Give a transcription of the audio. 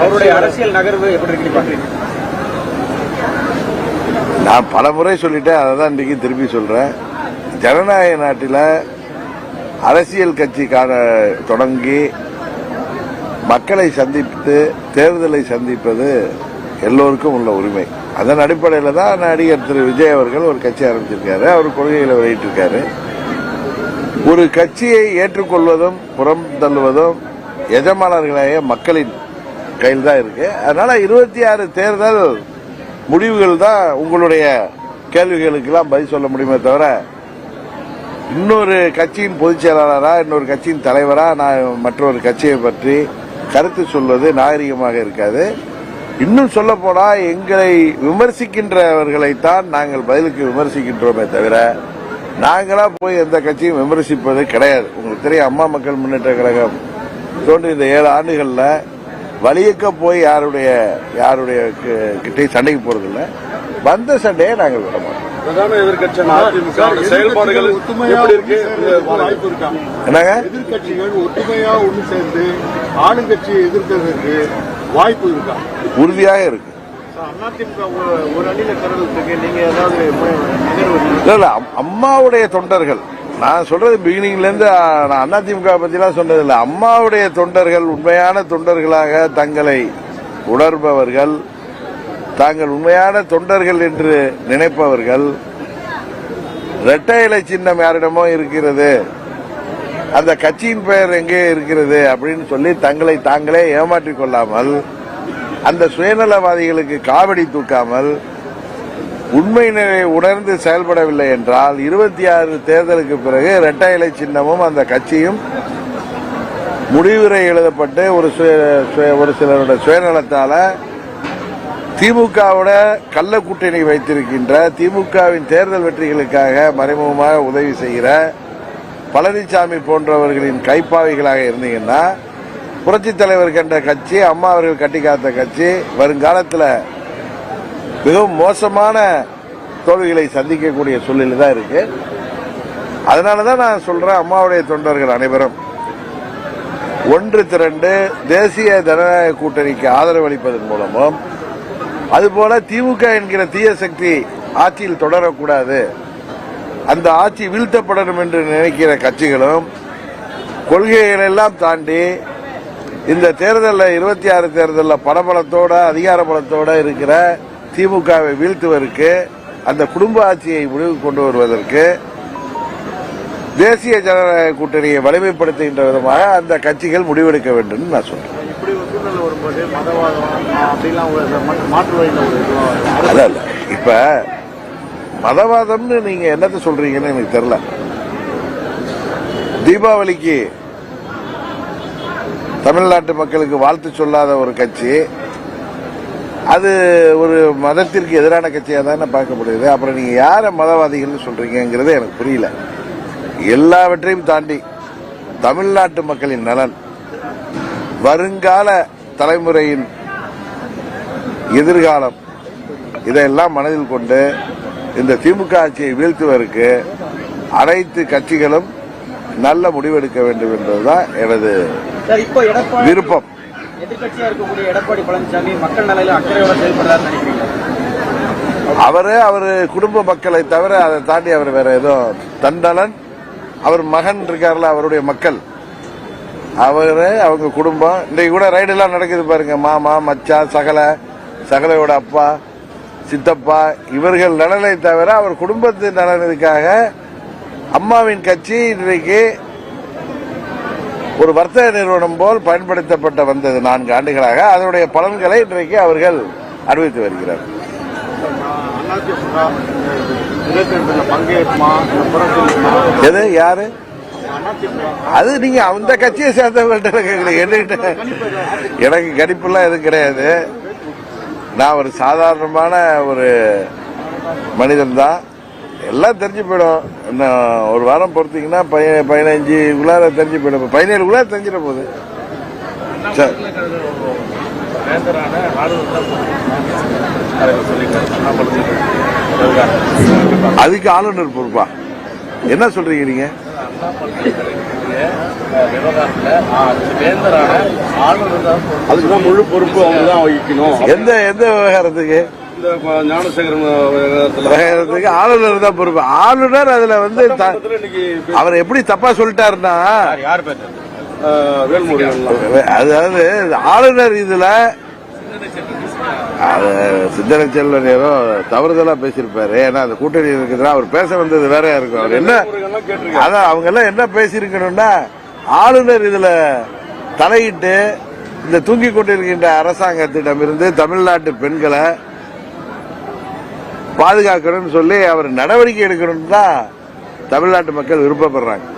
அவருடைய அரசியல் நகர்வு எப்படி இருக்கு பாக்குறீங்க? நான் பல முறை சொல்லிட்டேன், அதை தான் இன்றைக்கு திருப்பி சொல்றேன். ஜனநாயக நாட்டில் அரசியல் கட்சி தொடங்கி மக்களை சந்தித்து தேர்தலை சந்திப்பது எல்லோருக்கும் உள்ள உரிமை. அதன் அடிப்படையில் தான் நடிகர் திரு விஜய் அவர்கள் ஒரு கட்சி ஆரம்பிச்சிருக்காரு. அவர் கொள்கைகளை வெளியிட்டிருக்காரு. ஒரு கட்சியை ஏற்றுக்கொள்வதும் புறம் தள்ளுவதும் எஜமானர்களாக மக்களின் கையில் தான் இருக்கு. அதனால 26 தேர்தல் முடிவுகள் தான் உங்களுடைய கேள்விகளுக்கெல்லாம் பதில் சொல்ல முடியுமே தவிர இன்னொரு கட்சியின் பொதுச் செயலாளரா இன்னொரு கட்சியின் தலைவரா நான் மற்றொரு கட்சியை பற்றி கருத்து சொல்வது நாகரிகமாக இருக்காது. இன்னும் சொல்ல போனா எங்களை விமர்சிக்கின்றவர்களைத்தான் நாங்கள் பதிலுக்கு விமர்சிக்கின்றோமே தவிர நாங்களா போய் எந்த கட்சியும் விமர்சிப்பது கிடையாது. உங்களுக்கு தெரியும், அம்மா மக்கள் முன்னேற்ற கழகம் தோன்றி இந்த 7 ஆண்டுகள்ல வலியக்க போய் யாருடைய கிட்டே சண்டைக்கு போறதில்லை. வந்த சண்டையை நாங்கள் விட மாட்டோம். பிரதான எதிர்கட்சி செயல்பாடுகள் என்னங்க, எதிர்கட்சிகள் ஒற்றுமையா ஒன்று சேர்ந்து ஆளுங்கட்சியை எதிர்க்கிறதுக்கு வாய்ப்பு இருக்கா? உறுதியாக இருக்கு. ஒரு அணியில கருதுறதுக்கு நீங்க ஏதாவது இல்ல, அம்மாவுடைய தொண்டர்கள், நான் சொல்றது பிகினிங்ல இருந்து நான் அதிமுக பத்திலாம் சொன்னது இல்லை. அம்மாவுடைய தொண்டர்கள், உண்மையான தொண்டர்களாக தங்களை உணர்பவர்கள், தாங்கள் உண்மையான தொண்டர்கள் என்று நினைப்பவர்கள், இரட்டை இலை சின்னம் யாரிடமோ இருக்கிறது, அந்த கட்சியின் பெயர் எங்கே இருக்கிறது அப்படின்னு சொல்லி தங்களை தாங்களே ஏமாற்றிக் கொள்ளாமல், அந்த சுயநலவாதிகளுக்கு காவடி தூக்காமல், உண்மை நிலையை உணர்ந்து செயல்படவில்லை என்றால் 26 தேர்தலுக்கு பிறகு இரட்டை இலை சின்னமும் அந்த கட்சியும் முடிவுரை எழுதப்பட்டு ஒரு சிலருடைய சுயநலத்தால திமுகவோட கள்ள கூட்டணி வைத்திருக்கின்ற, திமுகவின் தேர்தல் வெற்றிகளுக்காக மறைமுகமாக உதவி செய்கிற பழனிசாமி போன்றவர்களின் கைப்பாவிகளாக இருந்தீங்கன்னா, புரட்சித் தலைவர் கண்ட கட்சி, அம்மா அவர்கள் கட்டி காத்த கட்சி வருங்காலத்தில் மிகவும் மோசமான தோல்விகளை சந்திக்கக்கூடிய சூழ்நிலை தான் இருக்கு. அதனாலதான் நான் சொல்றேன், அம்மாவுடைய தொண்டர்கள் அனைவரும் ஒன்று திரண்டு தேசிய ஜனநாயக கூட்டணிக்கு ஆதரவு அளிப்பதன் மூலமும், அதுபோல திமுக என்கிற தீய சக்தி ஆட்சியில் தொடரக்கூடாது, அந்த ஆட்சி வீழ்த்தப்படணும் என்று நினைக்கிற கட்சிகளும் கொள்கைகள் எல்லாம் தாண்டி இந்த தேர்தலில் 26 தேர்தலில் பணபலத்தோட அதிகார பலத்தோட இருக்கிற திமுகவை வீழ்த்துவதற்கு, அந்த குடும்ப ஆட்சியை முடிவுக்கு கொண்டு வருவதற்கு, தேசிய ஜனநாயக கூட்டணியை வலிமைப்படுத்துகின்ற விதமாக அந்த கட்சிகள் முடிவெடுக்க வேண்டும் நான் சொல்றேன். அல்ல, இப்ப மதவாதம்னு நீங்க என்னத்த சொல்றீங்கன்னு எனக்கு தெரியல. தீபாவளிக்கு தமிழ்நாட்டு மக்களுக்கு வாழ்த்து சொல்லாத ஒரு கட்சி, அது ஒரு மதத்திற்கு எதிரான கட்சியா தானே பார்க்கப்படுது. அப்புறம் நீங்க யார மதவாதிகள்னு சொல்றீங்கிறது எனக்கு புரியல. எல்லாவற்றையும் தாண்டி தமிழ்நாட்டு மக்களின் நலன், வருங்கால தலைமுறையின் எதிர்காலம், இதையெல்லாம் மனதில் கொண்டு இந்த திமுக ஆட்சியை வீழ்த்துவதற்கு அனைத்து கட்சிகளும் நல்ல முடிவெடுக்க வேண்டும் என்பதுதான் எனது விருப்பம். எதிர்கட்சியா இருக்கக்கூடிய எடப்பாடி பழனிசாமி மக்கள் நலனில் அக்கறையோட செயல்படுறாரு நினைக்கிறீங்க? அவரு குடும்ப மக்களை தவிர அதை தாண்டி அவர் வேற ஏதோ தண்டலன், அவர் மகன் இருக்காருல, அவருடைய மக்கள், அவங்க குடும்பம். இன்றைக்கு கூட ரைடு எல்லாம் நடக்குது பாருங்க. மாமா, மச்சா, சகலையோட அப்பா, சித்தப்பா, இவர்கள் நலனை தவிர அவர் குடும்பத்தின் நலனுக்காக அம்மாவின் கட்சி இன்றைக்கு ஒரு வர்த்தக நிறுவனம் போல் பயன்படுத்தப்பட்டு வந்தது 4 ஆண்டுகளாக. அதனுடைய பலன்களை இன்றைக்கு அவர்கள் அனுபவித்து வருகிறார். எது யாரு? அது நீங்க அந்த கட்சியை சேர்ந்தவங்கள்ட்ட கேட்கல. எனக்கு கணிப்புலாம் எதுவும் கிடையாது. நான் ஒரு சாதாரணமான ஒரு மனிதன் தான். எல்லாம் தெரிஞ்சு போயிடும். இன்னும் ஒரு வாரம் பொறுத்தீங்கன்னா 15 தெரிஞ்சு போயிடும். 17 தெரிஞ்சிட போகுது. அதுக்கு ஆளுநர் பொறுப்பா? என்ன சொல்றீங்க நீங்க? அண்ணா பல்கலைக்கழகத்துடைய விவகாரத்துல வேந்தரான ஆளுநர் தான் அதுக்குதான் முழு பொறுப்பு அவங்க தான் வகிக்கணும். எந்த விவகாரத்துக்கு? இந்த ஞானசேகரன் விவகாரத்துல ஆளுநர் தான் பொறுப்பு. ஆளுநர் அதுல வந்து இன்னைக்கு அவர் எப்படி தப்பா சொல்லிட்டாருன்னா, யார் பேசுறது? வேல்முருகன் அதாவது ஆளுநர் இதுல சிந்தனை செல்வன் ஏதோ தவறுதலா பேசியிருப்பாரு. ஏன்னா அந்த கூட்டணி இருக்குதுன்னா அவர் பேச வந்தது வேறையா இருக்கும். அவர் என்ன அதான் அவங்க எல்லாம் என்ன பேசியிருக்கணும்னா, ஆளுநர் இதுல தலையிட்டு இந்த தூங்கிக் கொண்டிருக்கின்ற அரசாங்கத்திடமிருந்து தமிழ்நாட்டு பெண்களை பாதுகாக்கணும்னு சொல்லி அவர் நடவடிக்கை எடுக்கணும்னு தான் தமிழ்நாட்டு மக்கள் விருப்பப்படுறாங்க.